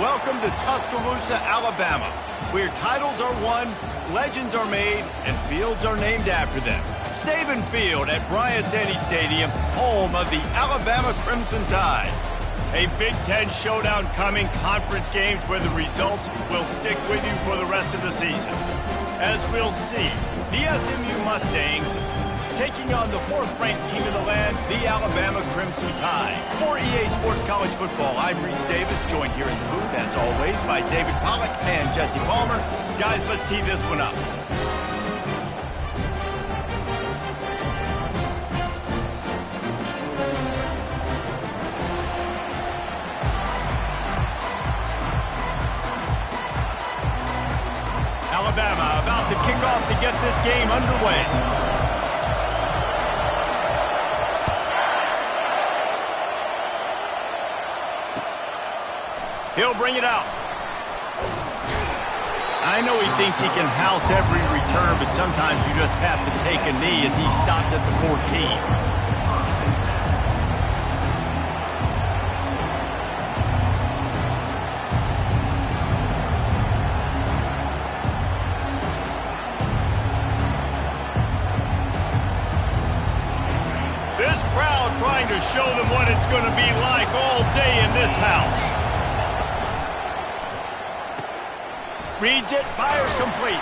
Welcome to Tuscaloosa, Alabama, where titles are won, legends are made, and fields are named after them. Saban Field at Bryant-Denny Stadium, home of the Alabama Crimson Tide. A Big Ten showdown coming, conference games where the results will stick with you for the rest of the season. As we'll see, the SMU Mustangs taking on the fourth-ranked team in the land, the Alabama Crimson Tide. For EA Sports College Football, I'm Reese Davis, joined here in the booth, as always, by David Pollack and Jesse Palmer. Guys, let's tee this one up. Alabama about to kick off to get this game underway. He'll bring it out. I know he thinks he can house every return, but sometimes you just have to take a knee as he stopped at the 14. This crowd trying to show them what it's going to be like all day in this house. Reads it, fires complete.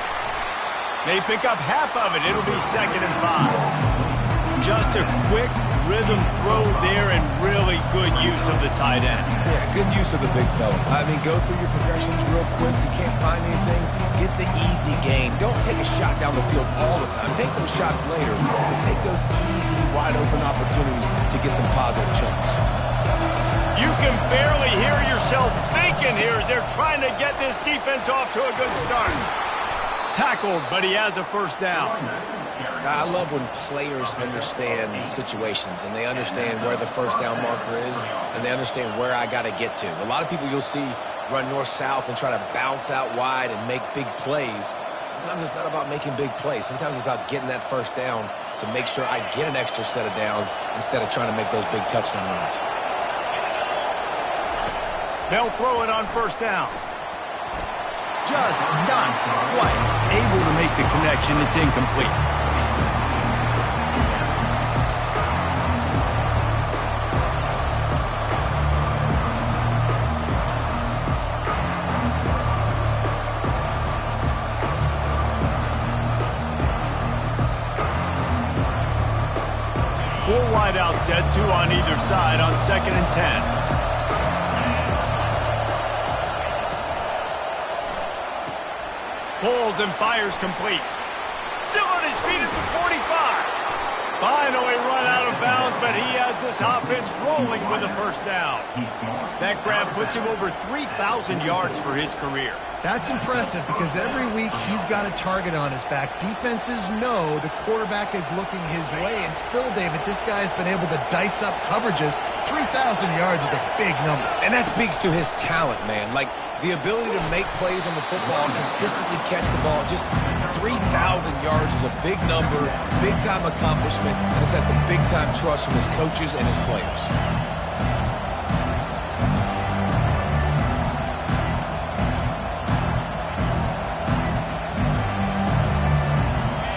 They pick up half of it. It'll be 2nd and 5. Just a quick rhythm throw there and really good use of the tight end. Yeah, good use of the big fella. I mean, go through your progressions real quick. You can't find anything, get the easy gain. Don't take a shot down the field all the time. Take those shots later, but take those easy, wide-open opportunities to get some positive chunks. You can barely hear yourself thinking here as they're trying to get this defense off to a good start. Tackled, but he has a first down. I love when players understand situations and they understand where the first down marker is and they understand where I got to get to. A lot of people you'll see run north-south and try to bounce out wide and make big plays. Sometimes it's not about making big plays. Sometimes it's about getting that first down to make sure I get an extra set of downs instead of trying to make those big touchdown runs. They'll throw it on first down. Just not quite able to make the connection. It's incomplete. Four wide out set, 2 on either side on 2nd and 10. Pulls and fires complete. Still on his feet at the 45. Finally run out of bounds, but he has this offense rolling for the first down. That grab puts him over 3,000 yards for his career. That's impressive because every week he's got a target on his back. Defenses know the quarterback is looking his way, and still, David, this guy's been able to dice up coverages. 3,000 yards is a big number. And that speaks to his talent, man. Like, the ability to make plays on the football, consistently catch the ball. Just 3,000 yards is a big number, big-time accomplishment, and it's had some big-time trust from his coaches and his players.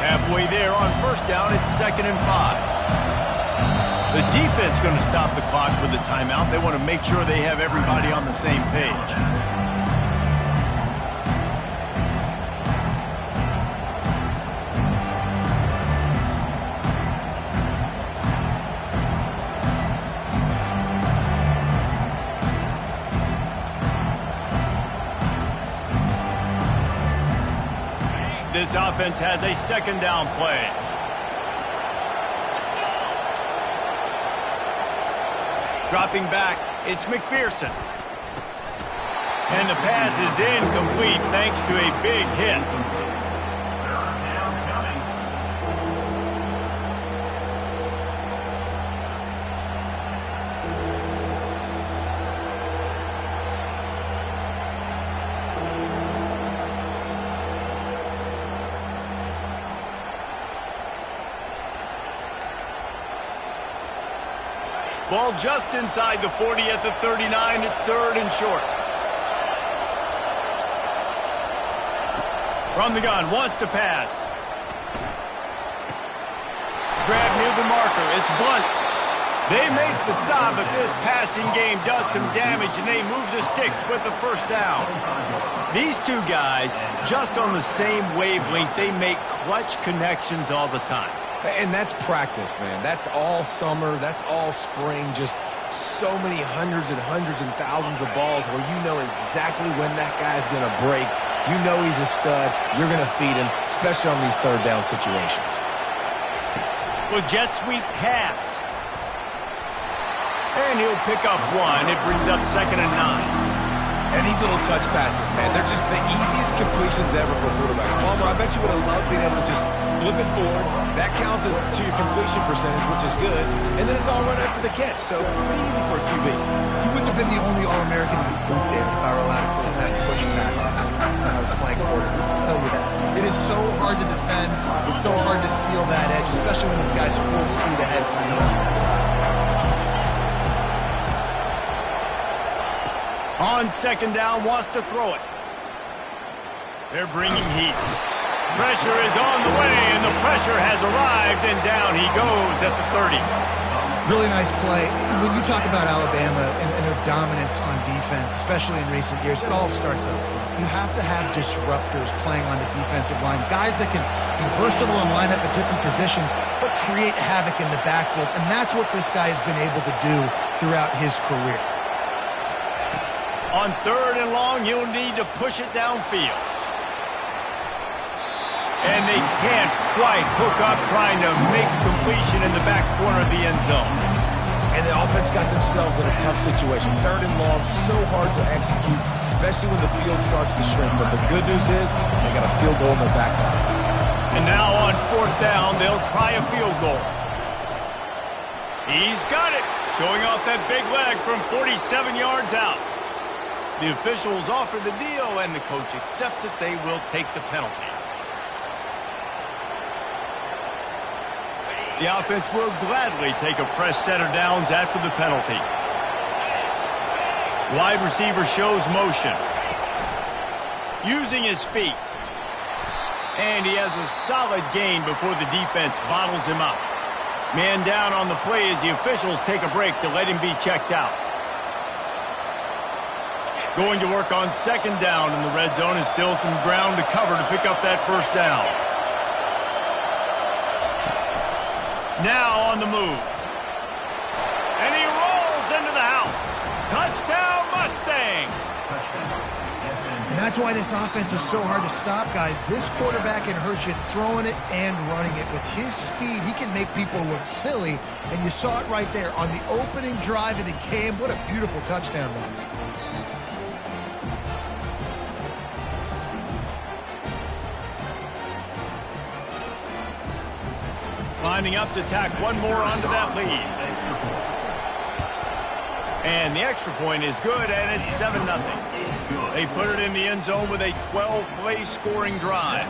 Halfway there on first down, it's 2nd and 5. The defense going to stop the clock with a timeout. They want to make sure they have everybody on the same page. This offense has a 2nd down play. Dropping back, it's McPherson. And the pass is incomplete thanks to a big hit. Ball just inside the 40 at the 39. It's 3rd and short. From the gun, wants to pass. Grab near the marker, it's Blunt. They make the stop, but this passing game does some damage, and they move the sticks with the first down. These two guys, just on the same wavelength, they make clutch connections all the time. And that's practice, man. That's all summer. That's all spring. Just so many hundreds and thousands of balls where you know exactly when that guy's going to break. You know he's a stud. You're going to feed him, especially on these third down situations. Well, jet sweep pass. And he'll pick up one. It brings up 2nd and 9. And these little touch passes, man, they're just the easiest completions ever for quarterbacks. Palmer, I bet you would have loved being able to just flip it forward. That counts as to your completion percentage, which is good. And then it's all run after the catch, so pretty easy for a QB. He wouldn't have been the only All-American in his booth, David, if I were allowed to have push passes when I was playing quarterback. I'll tell you that. It is so hard to defend. It's so hard to seal that edge, especially when this guy's full speed ahead coming around that side. On 2nd down, wants to throw it. They're bringing heat. Pressure is on the way, and the pressure has arrived, and down he goes at the 30. Really nice play. When you talk about Alabama and their dominance on defense, especially in recent years, it all starts up front. You have to have disruptors playing on the defensive line, guys that can be versatile and line up at different positions, but create havoc in the backfield, and that's what this guy has been able to do throughout his career. On 3rd and long, you'll need to push it downfield. And they can't quite hook up trying to make a completion in the back corner of the end zone. And the offense got themselves in a tough situation. 3rd and long, so hard to execute, especially when the field starts to shrink. But the good news is they got a field goal in their back pocket. And now on 4th down, they'll try a field goal. He's got it, showing off that big leg from 47 yards out. The officials offer the deal, and the coach accepts it. They will take the penalty. The offense will gladly take a fresh set of downs after the penalty. Wide receiver shows motion. Using his feet. And he has a solid gain before the defense bottles him up. Man down on the play as the officials take a break to let him be checked out. Going to work on 2nd down in the red zone, and still some ground to cover to pick up that 1st down. Now on the move. And he rolls into the house. Touchdown, Mustangs! And that's why this offense is so hard to stop, guys. This quarterback can hurt you throwing it and running it. With his speed, he can make people look silly. And you saw it right there on the opening drive of the game. What a beautiful touchdown run. Lining up to tack one more onto that lead. And the extra point is good, and it's 7-0. They put it in the end zone with a 12-play scoring drive.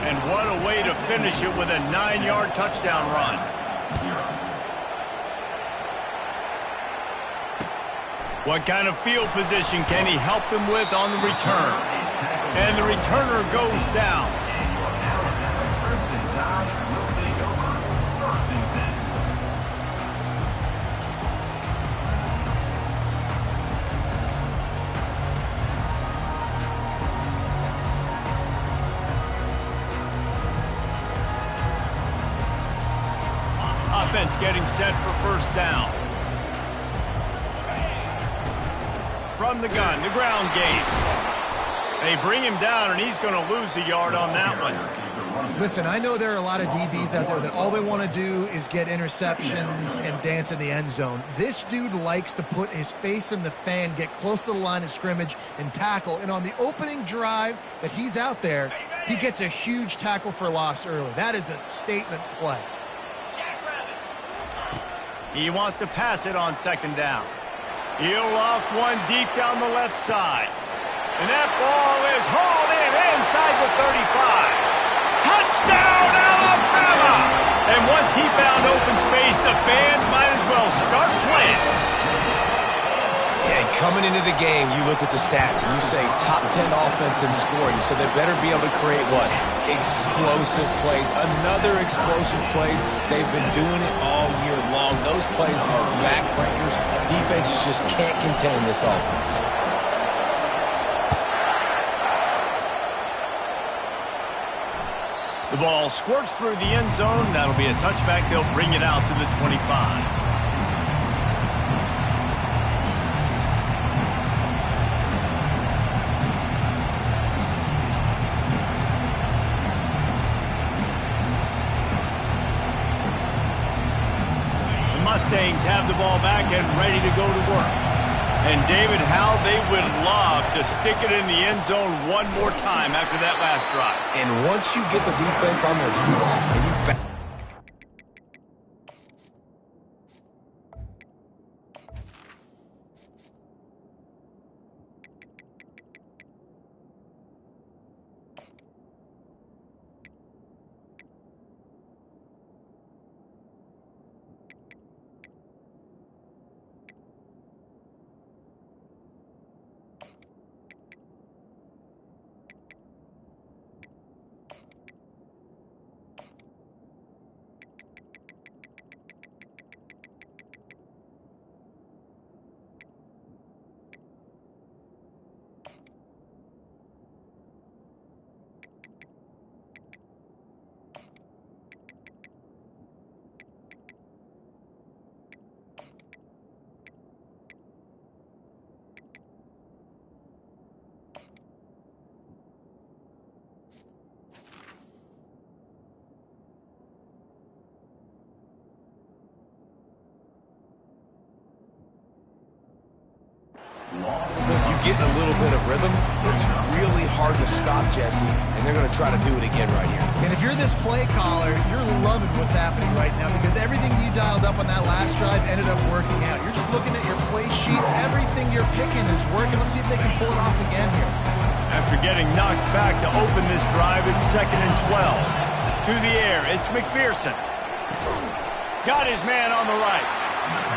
And what a way to finish it with a 9-yard touchdown run. What kind of field position can he help them with on the return? And the returner goes down. Offense getting set for 1st down. From the gun, the ground game. They bring him down, and he's going to lose a yard on that one. Listen, I know there are a lot of DBs out there that all they want to do is get interceptions and dance in the end zone. This dude likes to put his face in the fan, get close to the line of scrimmage, and tackle. And on the opening drive that he's out there, he gets a huge tackle for loss early. That is a statement play. He wants to pass it on 2nd down. He'll loft one deep down the left side. And that ball is hauled in inside the 35. Touchdown, Alabama! And once he found open space, the band might as well start playing. Yeah, Coming into the game, you look at the stats and you say top 10 offense in scoring, so they better be able to create what? Explosive plays. Another explosive plays. They've been doing it all year long. Those plays are backbreakers. Defenses just can't contain this offense. The ball squirts through the end zone. That'll be a touchback. They'll bring it out to the 25. Mustangs have the ball back and ready to go to work. And David, how they would love to stick it in the end zone one more time after that last drive. And once you get the defense on their heels and you back you get a little bit of rhythm, it's really hard to stop, Jesse, and they're going to try to do it again right here. And if you're this play caller, you're loving what's happening right now because everything you dialed up on that last drive ended up working out. You're just looking at your play sheet. Everything you're picking is working. Let's see if they can pull it off again here. After getting knocked back to open this drive, it's 2nd and 12. To the air, it's McPherson. Got his man on the right.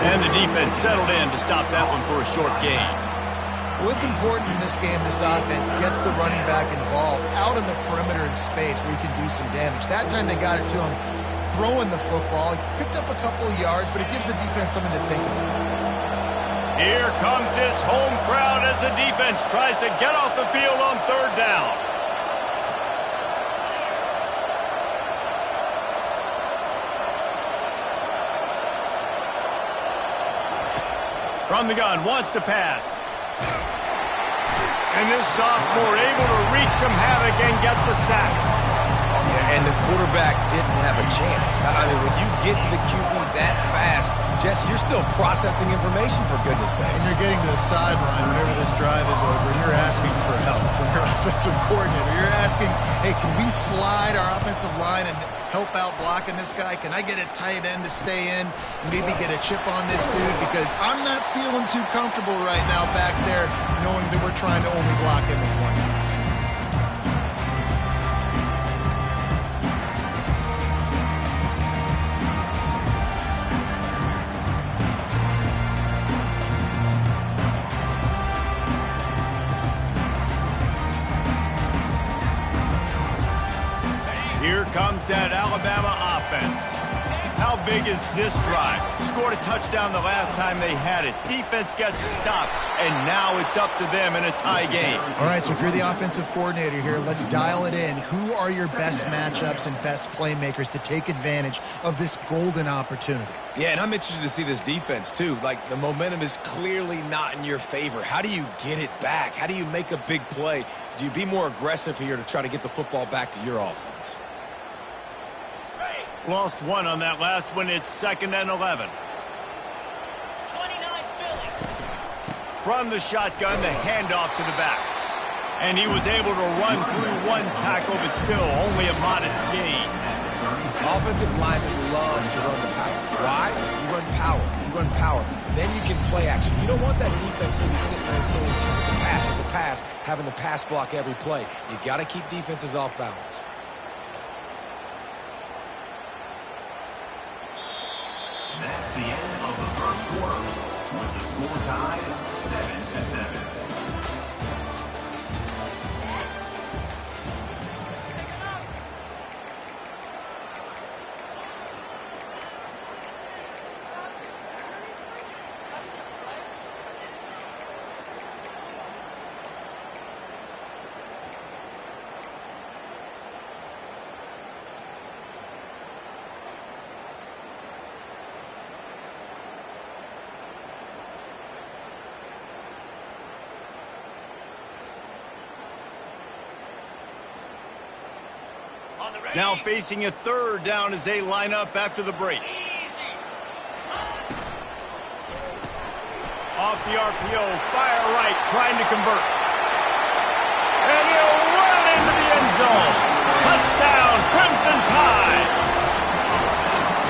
And the defense settled in to stop that one for a short gain. Well, it's important in this game, this offense gets the running back involved out in the perimeter in space where he can do some damage. That time they got it to him throwing the football. He picked up a couple of yards, but it gives the defense something to think about. Here comes this home crowd as the defense tries to get off the field on 3rd down. From the gun, wants to pass. And this sophomore able to wreak some havoc and get the sack. Yeah, and the quarterback didn't have a chance. I mean, when you get to the QB that fast, Jesse, you're still processing information, for goodness sakes. And you're getting to the sideline whenever this drive is over, and you're asking for help from your offensive coordinator. You're asking, hey, can we slide our offensive line and help out blocking this guy? Can I get a tight end to stay in and maybe get a chip on this dude? Because I'm not feeling too comfortable right now back there knowing that we're trying to only block him with one guy. Here comes that Alabama offense. How big is this drive? Scored a touchdown the last time they had it. Defense gets a stop, and now it's up to them in a tie game. All right, so if you're the offensive coordinator here, let's dial it in. Who are your best matchups and best playmakers to take advantage of this golden opportunity? Yeah, and I'm interested to see this defense, too. Like, the momentum is clearly not in your favor. How do you get it back? How do you make a big play? Do you be more aggressive here to try to get the football back to your offense? Lost one on that last one. It's 2nd and 11. 29 Philly. From the shotgun, the handoff to the back. And he was able to run through one tackle, but still only a modest gain. Offensive linemen love to run the power. Why? You run power. You run power. Then you can play action. You don't want that defense to be sitting there saying, it's a pass, it's a pass, having to pass block every play. You got to keep defenses off balance. That's the end of the first quarter. With the score tied 7-7. Now facing a third down as they line up after the break. Off the RPO, fire right, trying to convert. And he'll run it into the end zone. Touchdown, Crimson Tide.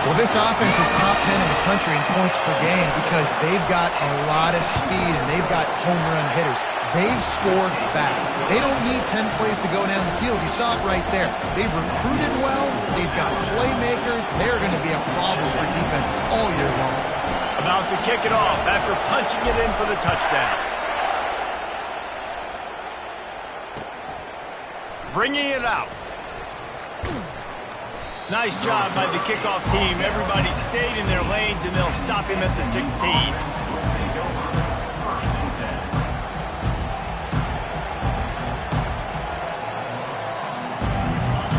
Well, this offense is top 10 in the country in points per game because they've got a lot of speed and they've got home run hitters. They score fast. They don't need 10 plays to go down the field. You saw it right there. They've recruited well. They've got playmakers. They're going to be a problem for defenses all year long. About to kick it off after punching it in for the touchdown. Bringing it out. Nice job by the kickoff team. Everybody stayed in their lanes, and they'll stop him at the 16.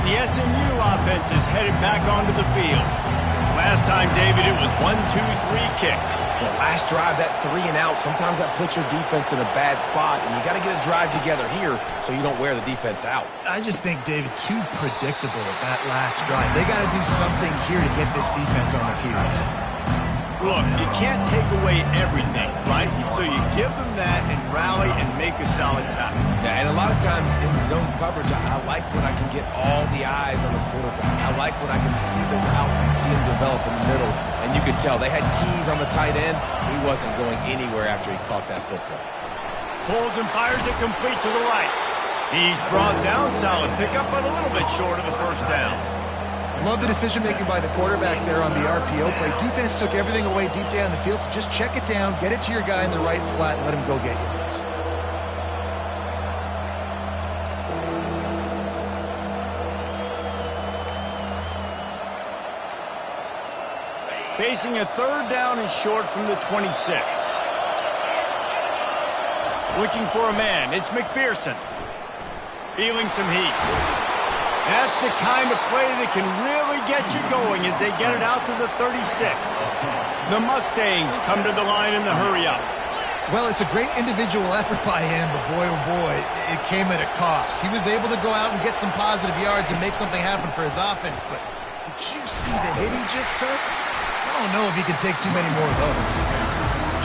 The SMU offense is headed back onto the field. Last time, David, it was 1-2-3 kick. The last drive, that 3 and out, sometimes that puts your defense in a bad spot, and you got to get a drive together here so you don't wear the defense out. I just think, David, too predictable that last drive. They got to do something here to get this defense on their heels. Look, you can't take away everything, right? So you give them that and rally and make a solid tackle. Yeah, and a lot of times in zone coverage, I like when I can get all the eyes on the quarterback. I like when I can see the routes and see him develop in the middle. And you could tell they had keys on the tight end. He wasn't going anywhere after he caught that football. Pulls and fires it complete to the right. He's brought down, solid pickup, but a little bit short of the first down. Love the decision-making by the quarterback there on the RPO play. Defense took everything away deep down the field, so just check it down, get it to your guy in the right flat, and let him go get yards. Facing a third down and short from the 26. Looking for a man, it's McPherson. Feeling some heat. That's the kind of play that can really get you going as they get it out to the 36. The Mustangs come to the line in the hurry-up. Well, it's a great individual effort by him, but boy, oh boy, it came at a cost. He was able to go out and get some positive yards and make something happen for his offense, but did you see the hit he just took? I don't know if he can take too many more of those.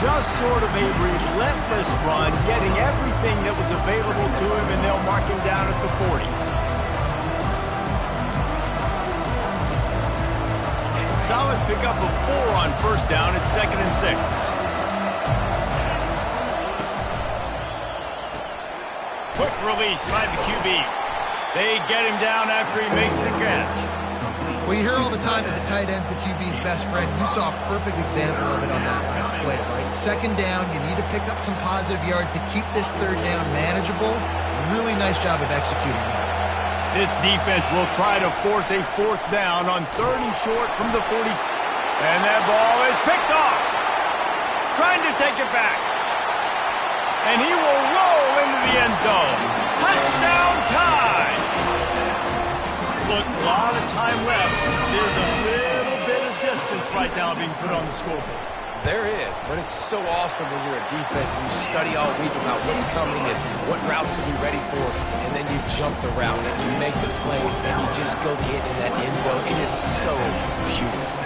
Just sort of a relentless run, getting everything that was available to him, and they'll mark him down at the 40. Solid pickup of 4 on first down. It's 2nd and 6. Quick release by the QB. They get him down after he makes the catch. Well, you hear all the time that the tight end's the QB's best friend. You saw a perfect example of it on that last play, right? 2nd down, you need to pick up some positive yards to keep this 3rd down manageable. Really nice job of executing that. This defense will try to force a 4th down on 3rd and short from the 40. And that ball is picked off. Trying to take it back. And he will roll into the end zone. Touchdown Tide! Look, a lot of time left. There's a little bit of distance right now being put on the scoreboard. There is, but it's so awesome when you're a defense and you study all week about what's coming and what routes to be ready for, and then you jump the route and you make the plays and you just go get in that end zone. It is so beautiful.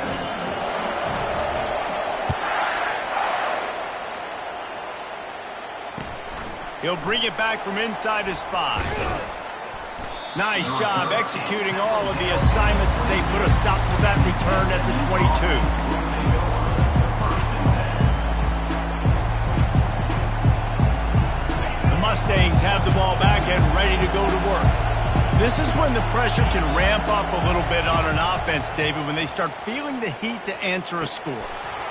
He'll bring it back from inside his 5. Nice job executing all of the assignments as they put a stop to that return at the 22. Mustangs have the ball back and ready to go to work. This is when the pressure can ramp up a little bit on an offense, David, when they start feeling the heat to answer a score.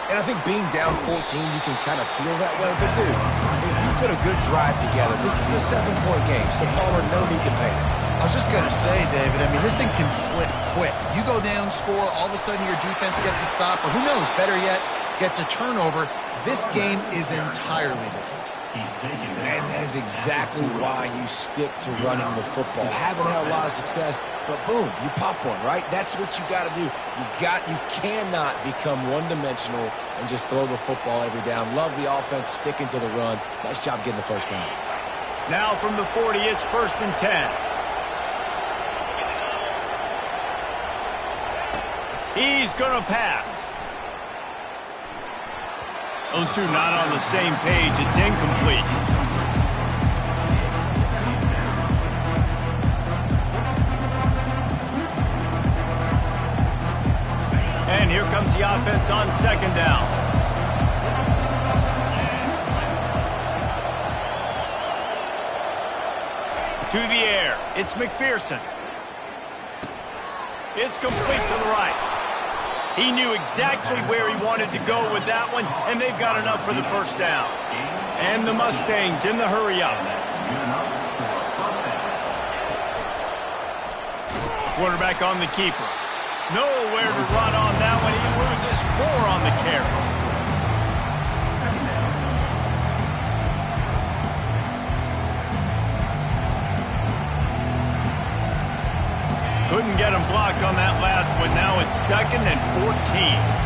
And I think being down 14, you can kind of feel that way. But, dude, if you put a good drive together, this is a 7-point game, so Palmer, no need to panic. I was just going to say, David, I mean, this thing can flip quick. You go down, score, all of a sudden your defense gets a stop, or who knows, better yet, gets a turnover. This game is entirely different. And that is exactly why you stick to running the football. Haven't had a lot of success, but boom, you pop one, right? That's what you got to do. You cannot become one-dimensional and just throw the football every down. Love the offense sticking to the run. Nice job getting the first down. Now from the 40, it's 1st and 10. He's going to pass. Those two not on the same page. It's incomplete. And here comes the offense on 2nd down. To the air. It's McPherson. It's complete to the right. He knew exactly where he wanted to go with that one, and they've got enough for the first down. And the Mustangs in the hurry-up. Quarterback on the keeper. Nowhere to run on that one. He loses 4 on the carry. Couldn't get him blocked on that last one. Now it's 2nd and 14.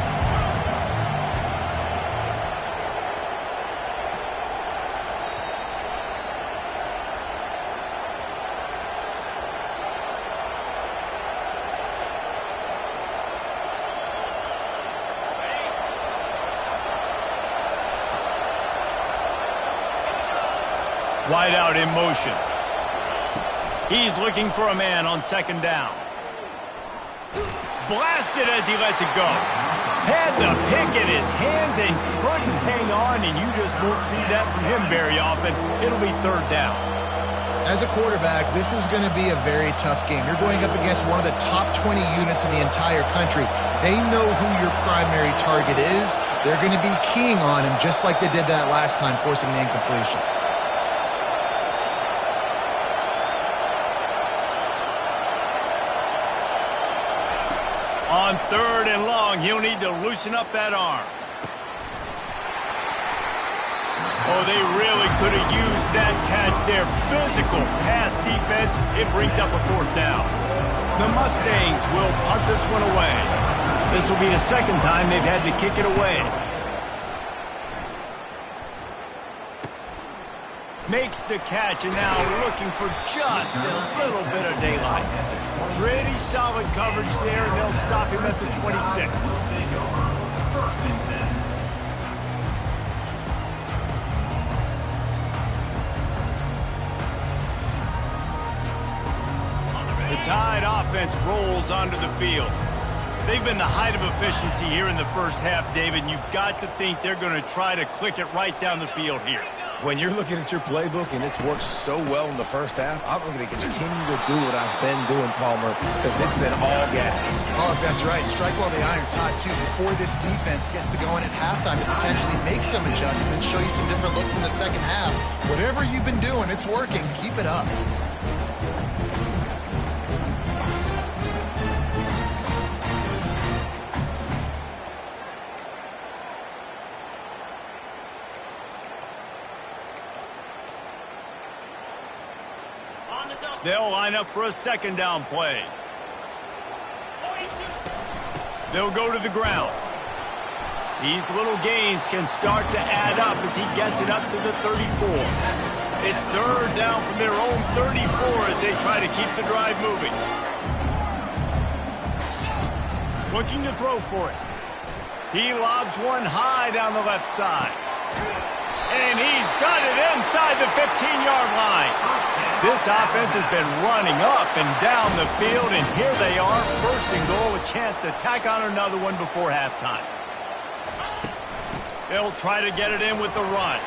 Wide out in motion. He's looking for a man on 2nd down. Blasted as he lets it go. Had the pick in his hands and couldn't hang on, and you just won't see that from him very often. It'll be 3rd down. As a quarterback, this is going to be a very tough game. You're going up against one of the top 20 units in the entire country. They know who your primary target is. They're going to be keying on him just like they did that last time, forcing the incompletion. On 3rd and long, he'll need to loosen up that arm. Oh, they really could have used that catch there. Physical pass defense. It brings up a 4th down. The Mustangs will punt this one away. This will be the 2nd time they've had to kick it away. Makes the catch, and now looking for just a little bit of daylight. Pretty solid coverage there, and they'll stop him at the 26. The Tide offense rolls onto the field. They've been the height of efficiency here in the first half, David. You've got to think they're going to try to click it right down the field here. When you're looking at your playbook and it's worked so well in the first half, I'm going to continue to do what I've been doing, Palmer, because it's been all gas. Oh, that's right. Strike while the iron's hot, too. Before this defense gets to go in at halftime to potentially make some adjustments, show you some different looks in the second half. Whatever you've been doing, it's working. Keep it up. They'll line up for a 2nd down play. They'll go to the ground. These little gains can start to add up as he gets it up to the 34. It's 3rd down from their own 34 as they try to keep the drive moving. Looking to throw for it. He lobs one high down the left side. And he's got it inside the 15-yard line. This offense has been running up and down the field, and here they are, 1st and goal, a chance to tack on another one before halftime. They'll try to get it in with the run.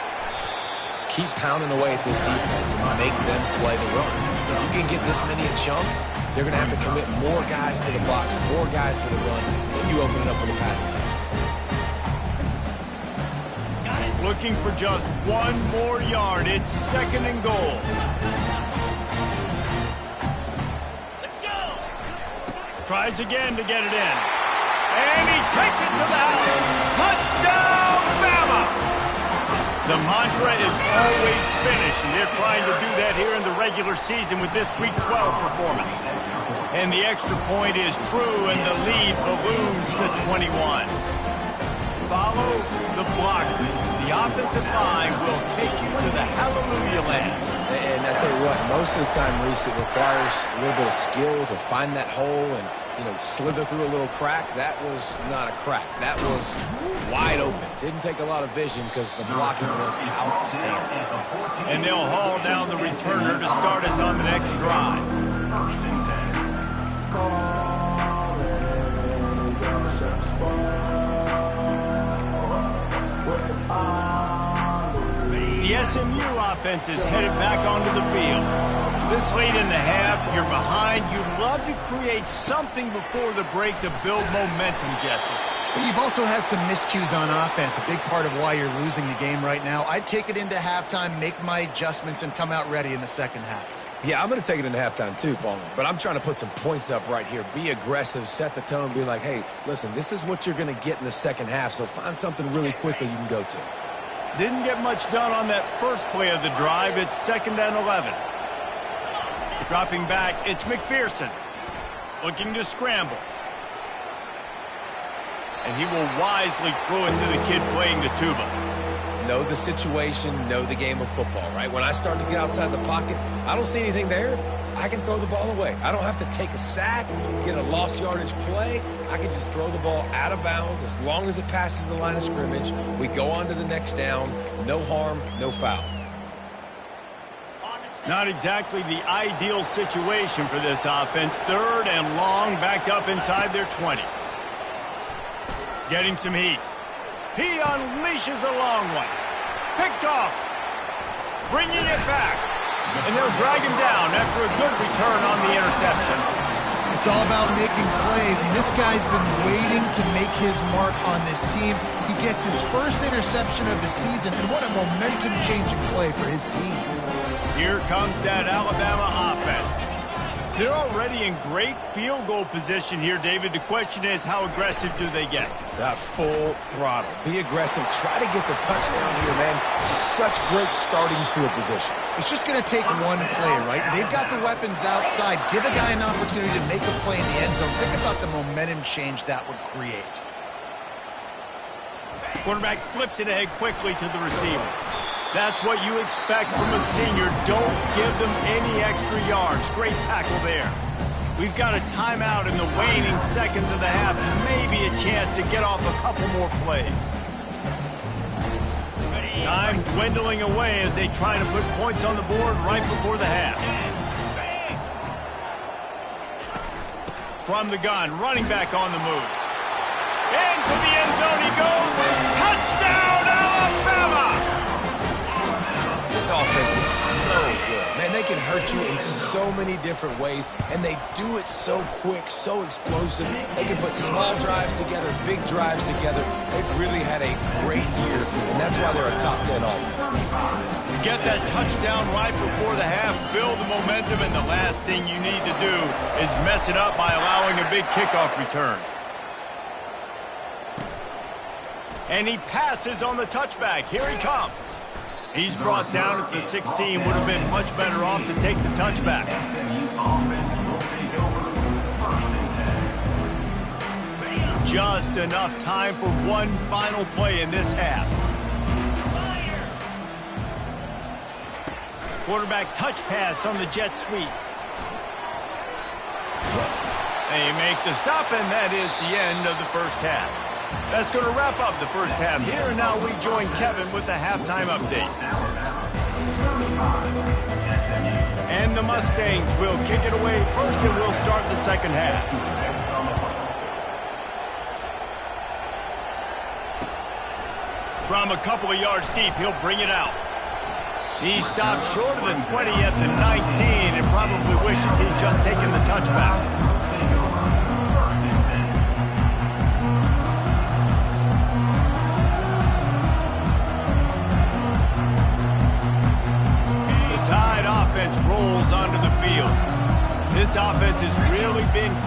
Keep pounding away at this defense and make them play the run. If you can get this many a chunk, they're going to have to commit more guys to the box, more guys to the run, and you open it up for the passing. looking for just one more yard. It's 2nd and goal. Let's go! Tries again to get it in. And he takes it to the house. Touchdown, Bama! The mantra is always finish, and they're trying to do that here in the regular season with this Week 12 performance. And the extra point is true, and the lead balloons to 21. Follow the blockers. The offensive line will take you to the hallelujah land. And I tell you what, most of the time, Reese, it requires a little bit of skill to find that hole and, slither through a little crack. That was not a crack. That was wide open. Didn't take a lot of vision because the blocking was outstanding. And they'll haul down the returner to start us on the next drive. The SMU offense is headed back onto the field. This late in the half, you're behind. You'd love to create something before the break to build momentum, Jesse. But you've also had some miscues on offense, a big part of why you're losing the game right now. I'd take it into halftime, make my adjustments, and come out ready in the second half. Yeah, I'm going to take it into halftime too, Paul. But I'm trying to put some points up right here. Be aggressive, set the tone, be like, hey, listen, this is what you're going to get in the second half, so find something really quickly you can go to. Didn't get much done on that first play of the drive. It's 2nd and 11. Dropping back, it's McPherson. Looking to scramble. And he will wisely throw it to the kid playing the tuba. Know the situation, know the game of football, right? When I start to get outside the pocket, I don't see anything there, I can throw the ball away. I don't have to take a sack, get a lost yardage play. I can just throw the ball out of bounds as long as it passes the line of scrimmage. We go on to the next down. No harm, no foul. Not exactly the ideal situation for this offense. 3rd and long, back up inside their 20. Getting some heat. He unleashes a long one. Picked off. Bringing it back. And they'll drag him down after a good return on the interception. It's all about making plays, and this guy's been waiting to make his mark on this team. He gets his first interception of the season, and what a momentum-changing play for his team. Here comes that Alabama offense. They're already in great field goal position here, David. The question is, how aggressive do they get? That full throttle. Be aggressive. Try to get the touchdown here, man. Such great starting field position. It's just going to take one play, right? They've got the weapons outside. Give a guy an opportunity to make a play in the end zone. Think about the momentum change that would create. Quarterback flips it ahead quickly to the receiver. That's what you expect from a senior. Don't give them any extra yards. Great tackle there. We've got a timeout in the waning seconds of the half. Maybe a chance to get off a couple more plays. Time dwindling away as they try to put points on the board right before the half. From the gun, running back on the move. Into the end zone he goes. Touchdown, Alabama! This offense is so good. Man, they can hurt you in so many different ways, and they do it so quick, so explosive. They can put small drives together, big drives together. They've really had a great year, and that's why they're a top 10 offense. Get that touchdown right before the half, build the momentum, and the last thing you need to do is mess it up by allowing a big kickoff return. And he passes on the touchback. Here he comes. He's brought down at the 16. Would have been much better off to take the touchback. Just enough time for one final play in this half. Quarterback touch pass on the jet sweep. They make the stop, and that is the end of the first half. That's going to wrap up the first half here, and now we join Kevin with the halftime update. And the Mustangs will kick it away first, and we'll start the second half. From a couple of yards deep, he'll bring it out. He stopped short of the 20 at the 19 and probably wishes he'd just taken the touchback.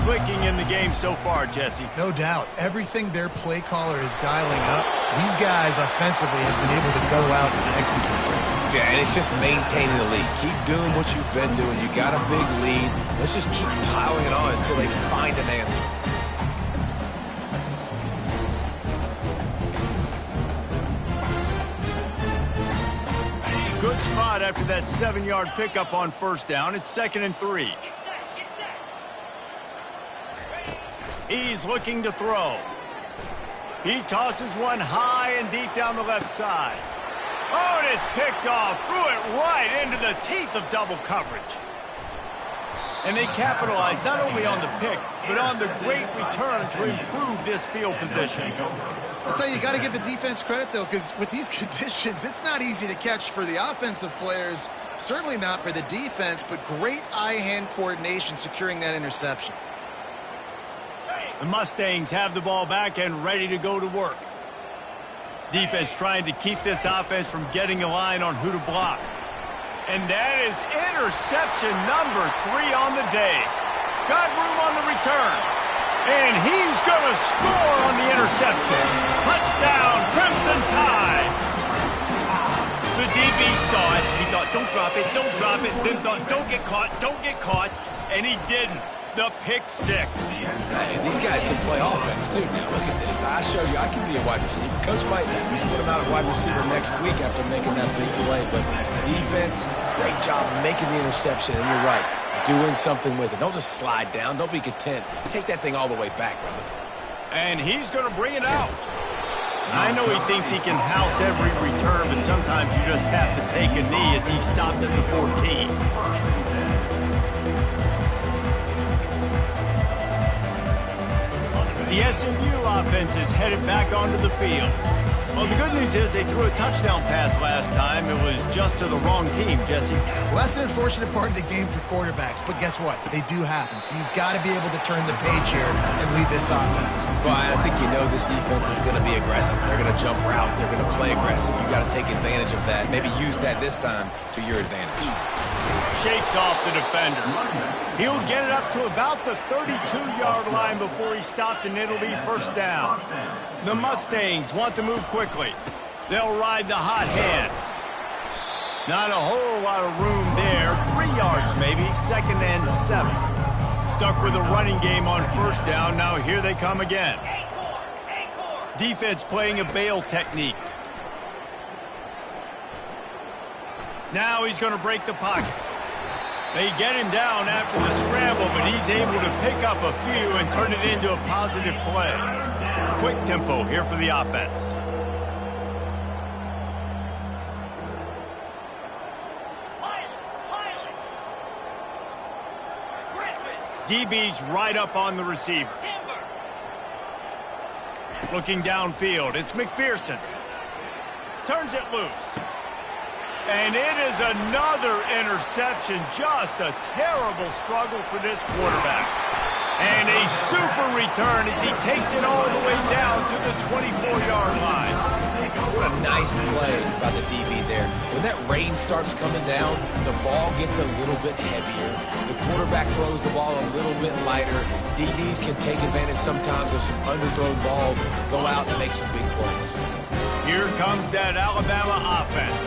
clicking in the game so far, Jesse. No doubt. Everything their play caller is dialing up, these guys offensively have been able to go out and execute. Yeah, and it's just maintaining the lead. Keep doing what you've been doing. You got a big lead. Let's just keep piling it on until they find an answer. Good spot after that 7-yard pickup on first down. It's 2nd and 3. He's looking to throw. He tosses one high and deep down the left side. Oh, and it's picked off. Threw it right into the teeth of double coverage. And they capitalized not only on the pick, but on the great return to improve this field position. I'll tell you, you got to give the defense credit, though, because with these conditions, it's not easy to catch for the offensive players, certainly not for the defense, but great eye-hand coordination securing that interception. The Mustangs have the ball back and ready to go to work. Defense trying to keep this offense from getting a line on who to block. And that is interception number 3 on the day. Got room on the return. And he's going to score on the interception. Touchdown, Crimson Tide. The DB saw it. He thought, don't drop it, don't drop it. Then thought, don't get caught, don't get caught. And he didn't. The pick 6. Hey, these guys can play offense, too. Now, look at this. I show you I can be a wide receiver. Coach might split him out at wide receiver next week after making that big play. But defense, great job making the interception. And you're right. Doing something with it. Don't just slide down. Don't be content. Take that thing all the way back, brother. And he's going to bring it out. I know he thinks he can house every return, but sometimes you just have to take a knee as he stopped at the 14. The SMU offense is headed back onto the field. Well, the good news is they threw a touchdown pass last time. It was just to the wrong team, Jesse. Well, that's an unfortunate part of the game for quarterbacks, but guess what? They do happen, so you've got to be able to turn the page here and lead this offense. Well, I think you know this defense is going to be aggressive. They're going to jump routes. They're going to play aggressive. You've got to take advantage of that. Maybe use that this time to your advantage. Shakes off the defender. He'll get it up to about the 32-yard line before he stopped, and it'll be first down. The Mustangs want to move quickly. They'll ride the hot hand. Not a whole lot of room there. 3 yards maybe, 2nd and 7. Stuck with a running game on first down. Now here they come again. Defense playing a bail technique. Now he's going to break the pocket. They get him down after the scramble, but he's able to pick up a few and turn it into a positive play. Quick tempo here for the offense. DB's right up on the receivers. Looking downfield, it's McPherson. Turns it loose. And it is another interception. Just a terrible struggle for this quarterback. And a super return as he takes it all the way down to the 24-yard line. What a nice play by the DB there. When that rain starts coming down, the ball gets a little bit heavier. The quarterback throws the ball a little bit lighter. DBs can take advantage sometimes of some underthrown balls, go out and make some big plays. Here comes that Alabama offense.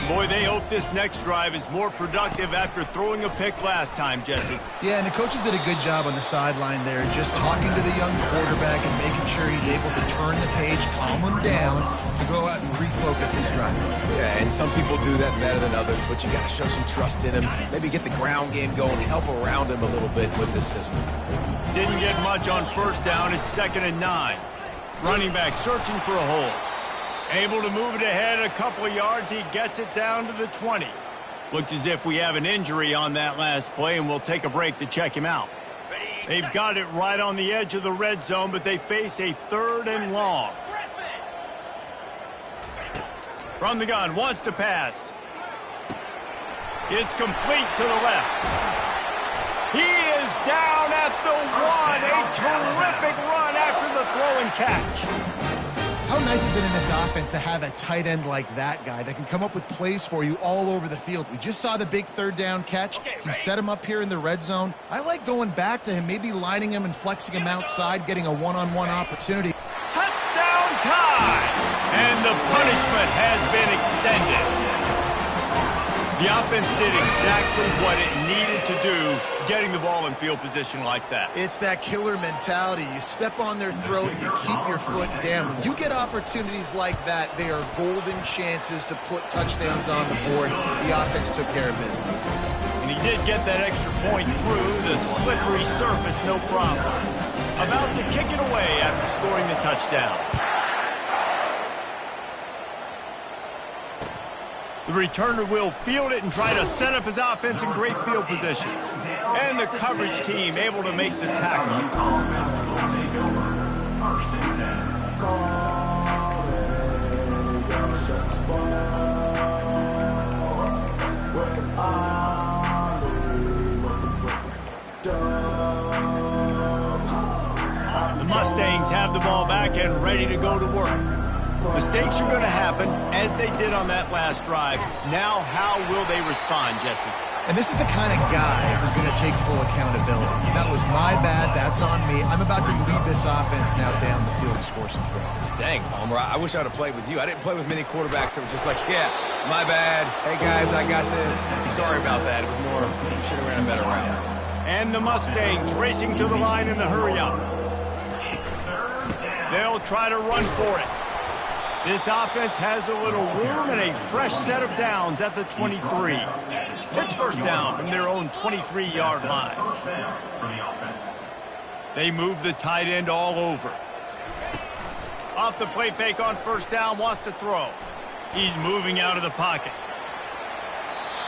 Boy, they hope this next drive is more productive after throwing a pick last time, Jesse. Yeah, and the coaches did a good job on the sideline there, just talking to the young quarterback and making sure he's able to turn the page, calm him down, to go out and refocus this drive. Yeah, and some people do that better than others, but you got to show some trust in him. Maybe get the ground game going, help around him a little bit with this system. Didn't get much on first down. It's 2nd and 9. Running back searching for a hole. Able to move it ahead a couple of yards. He gets it down to the 20. Looks as if we have an injury on that last play, and we'll take a break to check him out. They've got it right on the edge of the red zone, but they face a 3rd and long. From the gun, wants to pass. It's complete to the left. He is down at the 1. A terrific run after the throw and catch. How nice is it in this offense to have a tight end like that guy that can come up with plays for you all over the field? We just saw the big third down catch. He set him up here in the red zone. I like going back to him, maybe lining him and flexing him outside, getting a one-on-one opportunity. Touchdown tie! And the punishment has been extended. The offense did exactly what it needed to do, getting the ball in field position like that. It's that killer mentality. You step on their throat, you keep your foot down. When you get opportunities like that, they are golden chances to put touchdowns on the board. The offense took care of business. And he did get that extra point through the slippery surface, no problem. About to kick it away after scoring the touchdown. The returner will field it and try to set up his offense in great field position. And the coverage team able to make the tackle. The Mustangs have the ball back and ready to go to work. Mistakes are going to happen, as they did on that last drive. Now, how will they respond, Jesse? And this is the kind of guy who's going to take full accountability. That was my bad. That's on me. I'm about to lead this offense now down the field and score some points. Dang, Palmer, I wish I would have played with you. I didn't play with many quarterbacks that were just like, yeah, my bad. Hey, guys, I got this. Sorry about that. It was more, you should have ran a better route. And the Mustangs racing to the line in a hurry up. They'll try to run for it. This offense has a little room and a fresh set of downs at the 23. It's first down from their own 23-yard line. They move the tight end all over. Off the play fake on first down, wants to throw. He's moving out of the pocket.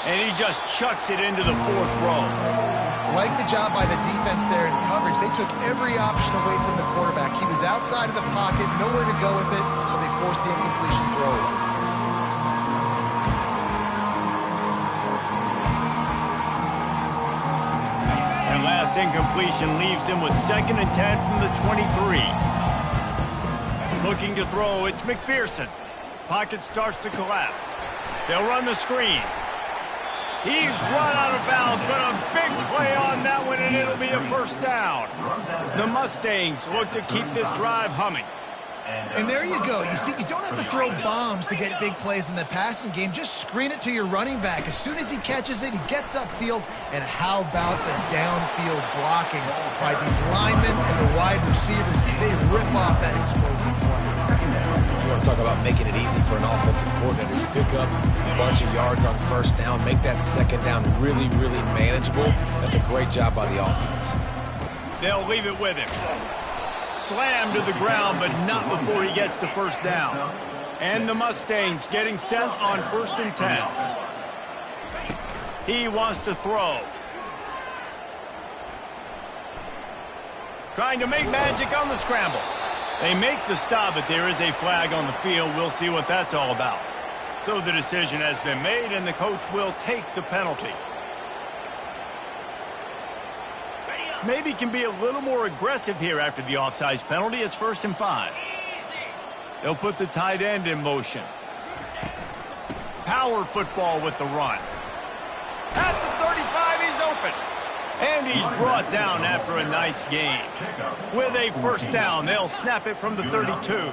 And he just chucks it into the fourth row. Like the job by the defense there in coverage. They took every option away from the quarterback. He was outside of the pocket, nowhere to go with it, so they forced the incompletion throw. And last incompletion leaves him with 2nd and 10 from the 23. Looking to throw, it's McPherson. Pocket starts to collapse. They'll run the screen. He's run out of bounds, but a big play on that one, and it'll be a first down. The Mustangs look to keep this drive humming. And there you go. You see, you don't have to throw bombs to get big plays in the passing game. Just screen it to your running back. As soon as he catches it, he gets upfield. And how about the downfield blocking by these linemen and the wide receivers as they rip off that explosive play. You want to talk about making it easy for an offensive coordinator. You pick up a bunch of yards on first down, make that second down really, really manageable. That's a great job by the offense. They'll leave it with him. Slammed to the ground, but not before he gets the first down. And the Mustangs getting set on 1st and 10. He wants to throw. Trying to make magic on the scramble. They make the stop, but there is a flag on the field. We'll see what that's all about. So the decision has been made, and the coach will take the penalty. Maybe can be a little more aggressive here after the offsides penalty. It's 1st and 5. They'll put the tight end in motion. Power football with the run. At the 35, he's open. And he's brought down after a nice gain. With a first down, they'll snap it from the 32.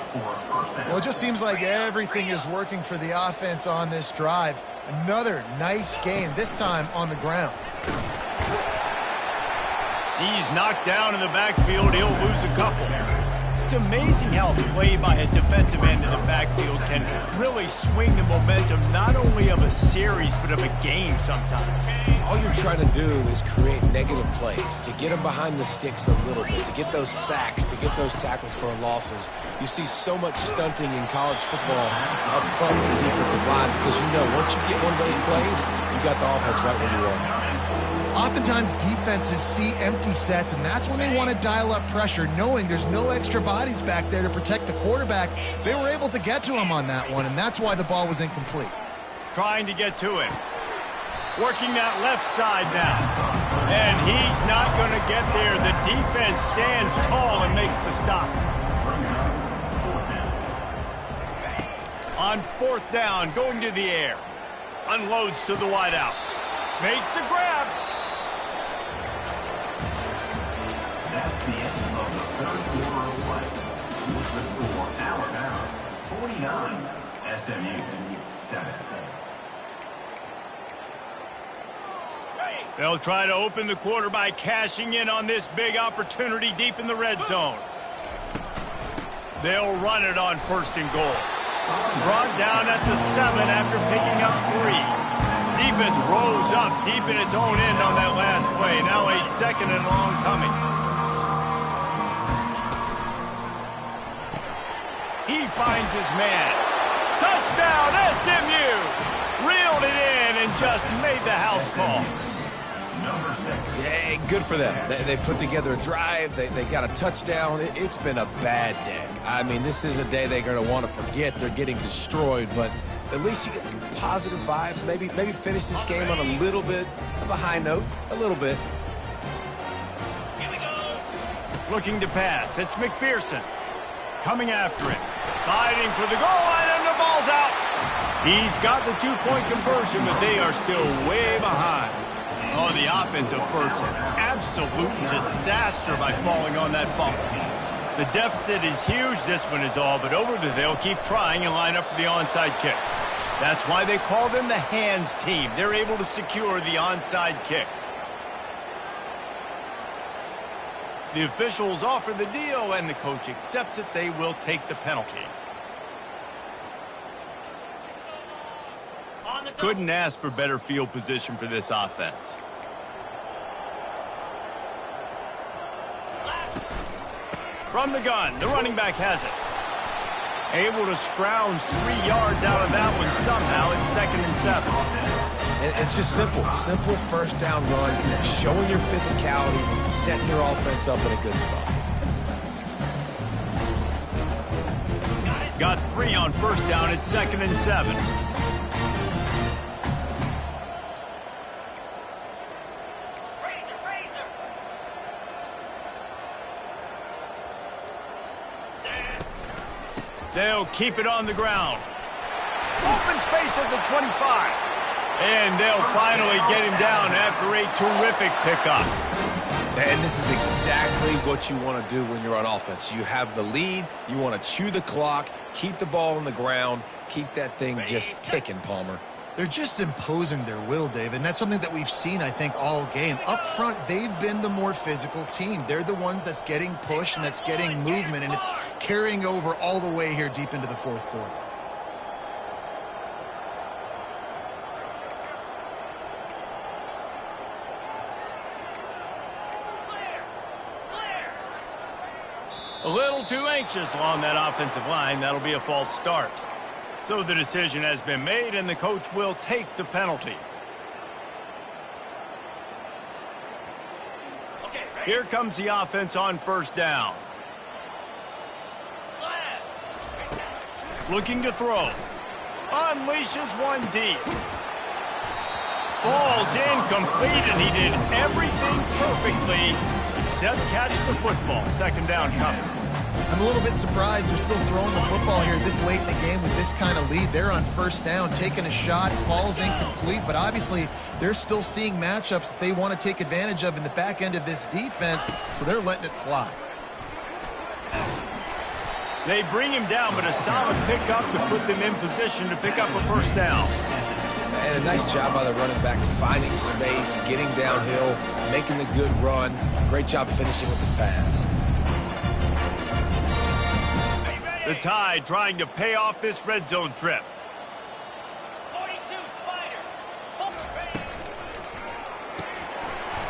Well, it just seems like everything is working for the offense on this drive. Another nice gain, this time on the ground. He's knocked down in the backfield. He'll lose a couple. It's amazing how play by a defensive end in the backfield can really swing the momentum not only of a series but of a game sometimes. All you're trying to do is create negative plays, to get them behind the sticks a little bit, to get those sacks, to get those tackles for losses. You see so much stunting in college football up front with the defensive line because you know once you get one of those plays, you got the offense right where you want. Oftentimes, defenses see empty sets, and that's when they want to dial up pressure, knowing there's no extra bodies back there to protect the quarterback. They were able to get to him on that one, and that's why the ball was incomplete. Trying to get to him. Working that left side now. And he's not going to get there. The defense stands tall and makes the stop. On 4th down, going to the air. Unloads to the wideout. Makes the grab. That's the end of the third quarter of play. With the score, Alabama 49, SMU 7. They'll try to open the quarter by cashing in on this big opportunity deep in the red zone. They'll run it on 1st and goal. Brought down at the 7 after picking up 3. Defense rose up deep in its own end on that last play. Now a 2nd and long coming. He finds his man. Touchdown, SMU! Reeled it in and just made the house call. Number 6. Yeah, good for them. They put together a drive. They got a touchdown. It's been a bad day. I mean, this is a day they're going to want to forget. They're getting destroyed, but at least you get some positive vibes. Maybe finish this game on a little bit of a high note. A little bit. Here we go. Looking to pass. It's McPherson. Coming after him. Fighting for the goal line, and the ball's out. He's got the 2-point conversion, but they are still way behind. Oh, the offensive effort's an absolute disaster by falling on that fumble. The deficit is huge, this one is all, but over to they'll keep trying and line up for the onside kick. That's why they call them the hands team. They're able to secure the onside kick. The officials offer the deal, and the coach accepts it. They will take the penalty. Couldn't ask for better field position for this offense. From the gun, the running back has it. Able to scrounge 3 yards out of that one somehow. It's 2nd and 7. And it's just simple 1st down run, showing your physicality, setting your offense up in a good spot. Got 3 on 1st down. It's 2nd and 7. They'll keep it on the ground. Open space at the 25. And they'll finally get him down after a terrific pickup. And this is exactly what you want to do when you're on offense. You have the lead. You want to chew the clock, keep the ball on the ground, keep that thing just ticking, Palmer. They're just imposing their will, Dave, and that's something that we've seen, I think, all game. Up front, they've been the more physical team. They're the ones that's getting pushed and that's getting movement, and it's carrying over all the way here deep into the 4th quarter. A little too anxious along that offensive line. That'll be a false start. So the decision has been made, and the coach will take the penalty. Here comes the offense on 1st down. Looking to throw. Unleashes one deep. Falls incomplete, and he did everything perfectly except catch the football. 2nd down coming. I'm a little bit surprised they're still throwing the football here this late in the game with this kind of lead. They're on 1st down, taking a shot, falls incomplete, but obviously they're still seeing matchups that they want to take advantage of in the back end of this defense, so they're letting it fly. They bring him down, but a solid pickup to put them in position to pick up a 1st down. And a nice job by the running back, finding space, getting downhill, making the good run. Great job finishing with his pads. The Tide trying to pay off this red zone trip. 42 Spider.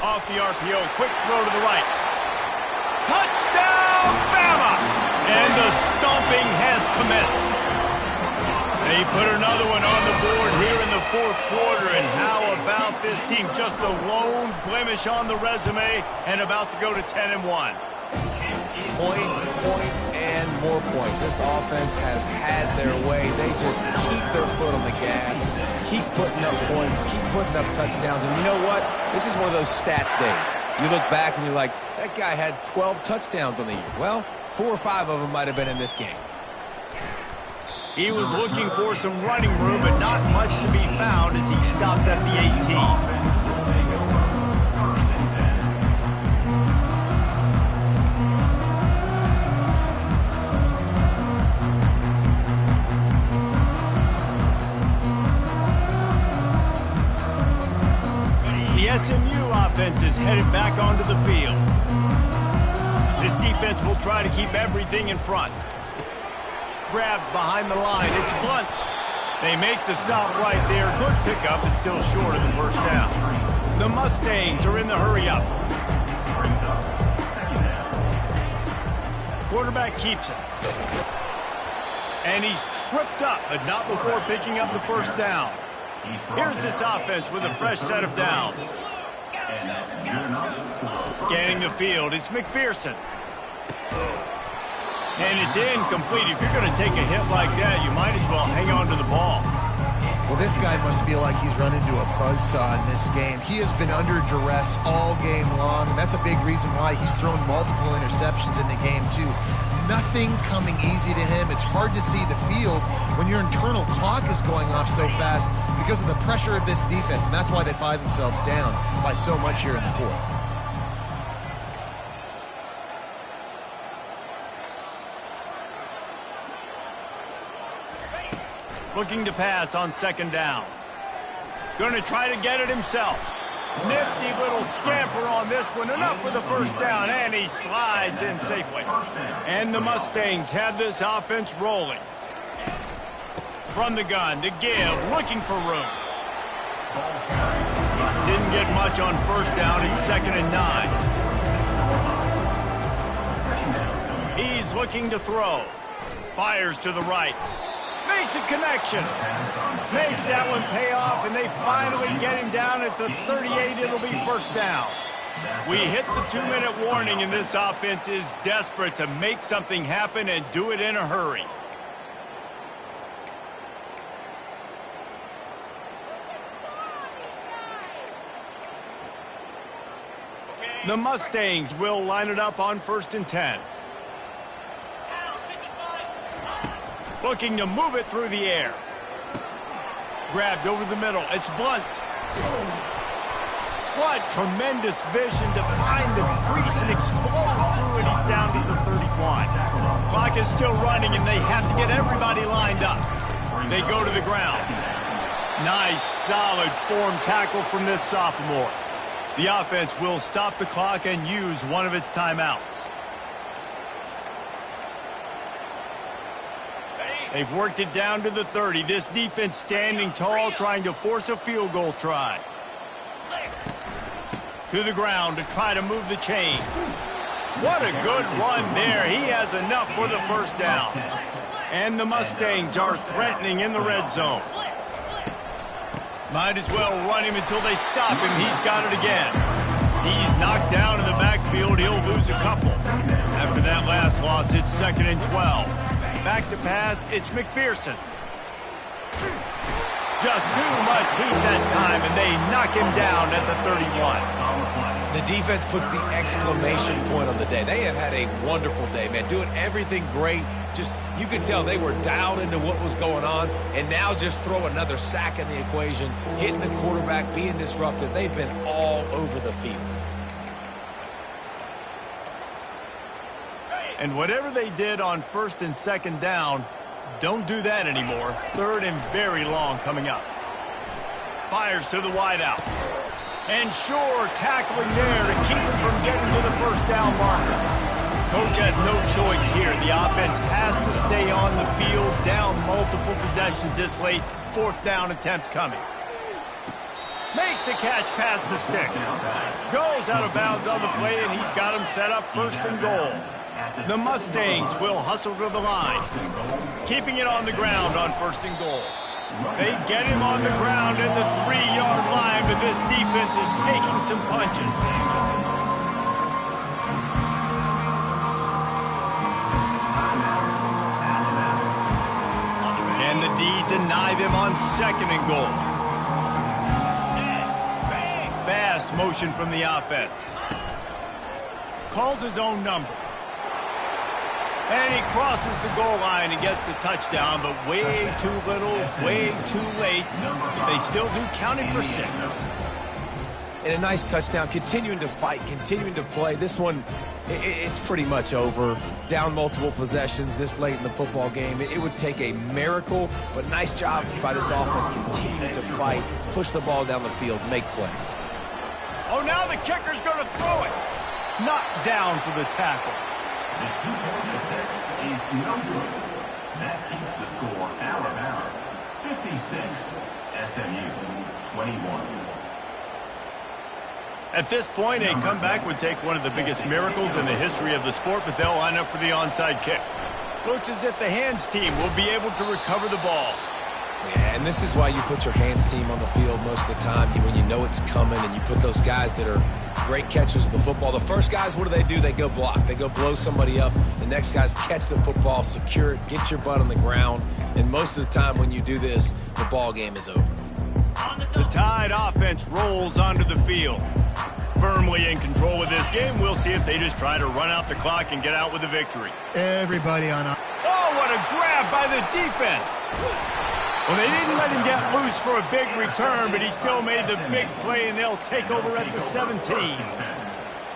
Off the RPO, quick throw to the right. Touchdown, Bama! And the stomping has commenced. They put another one on the board here in the 4th quarter, and how about this team? Just a lone blemish on the resume and about to go to 10-1. Points, and more points. This offense has had their way. They just keep their foot on the gas, keep putting up points, keep putting up touchdowns. And you know what? This is one of those stats days. You look back and you're like, that guy had 12 touchdowns on the year. Well, 4 or 5 of them might have been in this game. He was looking for some running room, but not much to be found as he stopped at the 18. The SMU offense is headed back onto the field. This defense will try to keep everything in front. Grabbed behind the line. It's Blunt. They make the stop right there. Good pickup. It's still short of the first down. The Mustangs are in the hurry-up. Quarterback keeps it. And he's tripped up, but not before picking up the first down. Here's this offense with a fresh set of downs. Scanning the field, it's McPherson. And it's incomplete. If you're going to take a hit like that, you might as well hang on to the ball. Well, this guy must feel like he's run into a buzzsaw in this game. He has been under duress all game long, and that's a big reason why he's thrown multiple interceptions in the game, too. Nothing coming easy to him. It's hard to see the field when your internal clock is going off so fast because of the pressure of this defense, and that's why they find themselves down by so much here in the fourth. Looking to pass on second down. Going to try to get it himself. Nifty little scamper on this one. Enough for the first down, and he slides in safely. And the Mustangs have this offense rolling. From the gun, to give, looking for room. Didn't get much on first down. It's 2nd and 9. He's looking to throw. Fires to the right. Makes a connection. Makes that one pay off, and they finally get him down at the 38. It'll be first down. We hit the 2-minute warning, and this offense is desperate to make something happen and do it in a hurry. The Mustangs will line it up on 1st and 10. Looking to move it through the air. Grabbed over the middle. It's Blunt. What tremendous vision to find the crease and explode through it. He's down to the 31. Clock is still running, and they have to get everybody lined up. They go to the ground. Nice, solid form tackle from this sophomore. The offense will stop the clock and use one of its timeouts. They've worked it down to the 30. This defense standing tall, trying to force a field goal try. To the ground to try to move the chain. What a good run there. He has enough for the first down. And the Mustangs are threatening in the red zone. Might as well run him until they stop him. He's got it again. He's knocked down in the backfield. He'll lose a couple. After that last loss, it's 2nd and 12. Back to pass, it's McPherson. Just too much heat that time, and they knock him down at the 31. The defense puts the exclamation point on the day. They have had a wonderful day, man, doing everything great. Just, you could tell they were dialed into what was going on, and now just throw another sack in the equation, hitting the quarterback, being disruptive. They've been all over the field. And whatever they did on 1st and 2nd down, don't do that anymore. 3rd and very long coming up. Fires to the wideout. And sure, tackling there to keep him from getting to the first down marker. Coach has no choice here. The offense has to stay on the field, down multiple possessions this late. 4th down attempt coming. Makes the catch past the sticks. Goes out of bounds on the play, and he's got him set up 1st and goal. The Mustangs will hustle to the line, keeping it on the ground on 1st and goal. They get him on the ground at the 3-yard line, but this defense is taking some punches. Can the D deny them on 2nd and goal? Fast motion from the offense. Calls his own number. And he crosses the goal line and gets the touchdown, but way too little, way too late. They still do count it for 6. And a nice touchdown, continuing to fight, continuing to play. This one, it's pretty much over. Down multiple possessions this late in the football game. It would take a miracle, but nice job by this offense continuing to fight, push the ball down the field, make plays. Oh, now the kicker's going to throw it. Knocked down for the tackle. The 2-point attempt is no good. That keeps the score Alabama 56, SMU 21. At this point, a comeback would take one of the biggest miracles in the history of the sport, but they'll line up for the onside kick. Looks as if the hands team will be able to recover the ball. Yeah, and this is why you put your hands team on the field most of the time when you know it's coming, and you put those guys that are great catchers of the football. The first guys, what do? They go block. They go blow somebody up. The next guys catch the football, secure it, get your butt on the ground. And most of the time when you do this, the ball game is over. The Tide offense rolls onto the field. Firmly in control of this game. We'll see if they just try to run out the clock and get out with a victory. Everybody on up. Oh, what a grab by the defense. Well, they didn't let him get loose for a big return, but he still made the big play, and they'll take over at the 17.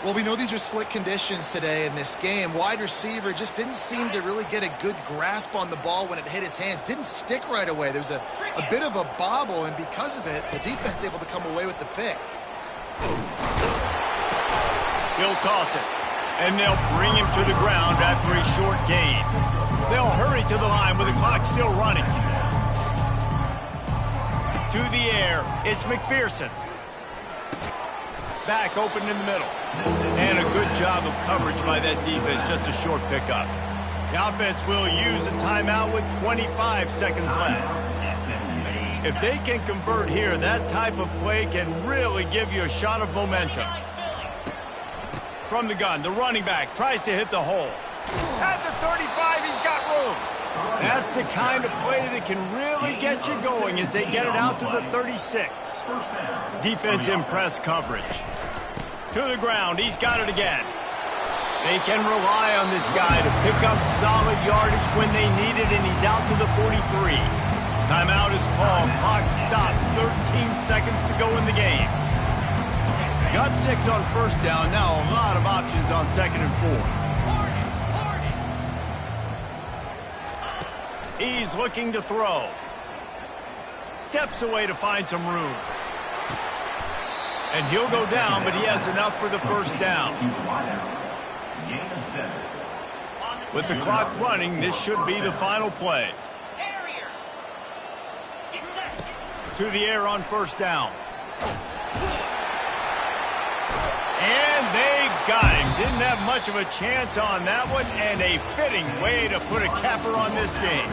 Well, we know these are slick conditions today in this game. Wide receiver just didn't seem to really get a good grasp on the ball when it hit his hands. Didn't stick right away. There was a bit of a bobble, and because of it, the defense able to come away with the pick. He'll toss it, and they'll bring him to the ground after a short gain. They'll hurry to the line with the clock still running. To the air, it's McPherson. Back open in the middle. And a good job of coverage by that defense, just a short pickup. The offense will use a timeout with 25 seconds left. If they can convert here, that type of play can really give you a shot of momentum. From the gun, the running back tries to hit the hole. At the 35, he's got room. That's the kind of play that can really get you going as they get it out to the 36. Defense in press coverage. To the ground, he's got it again. They can rely on this guy to pick up solid yardage when they need it, and he's out to the 43. Timeout is called. Clock stops. 13 seconds to go in the game. Got 6 on first down. Now a lot of options on 2nd and 4. He's looking to throw. Steps away to find some room. And he'll go down, but he has enough for the first down. With the clock running, this should be the final play. To the air on first down. And they got him. Didn't have much of a chance on that one, and a fitting way to put a capper on this game.